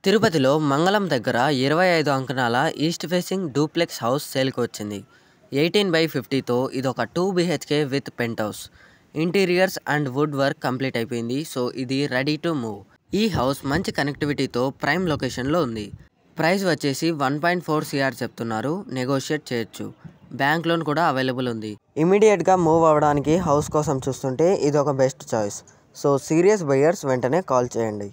తిరుపతిలో మంగళం దగ్గర 25 అంకణాల ఈస్ట్ ఫేసింగ్ డూప్లెక్స్ హౌస్ సేల్కి వచ్చింది. 18/50తో ఇదొక 2 BHK with pent house. Interiors and wood work complete అయిపోయింది. సో ఇది రెడీ టు మూవ్. ఈ హౌస్ మంచి కనెక్టివిటీతో ప్రైమ్ లొకేషన్లో ఉంది. ప్రైస్ వచ్చేసి 1.4 CR చెప్తున్నారు. నెగోషియేట్ చేయొచ్చు. బ్యాంక్ లోన్ కూడా అవైలబుల్ ఉంది. ఇమీడియట్గా మూవ్ అవ్వడానికి హౌస్ కోసం చూస్తుంటే ఇది ఒక best choice. So serious buyers వెంటనే కాల్ చేయండి.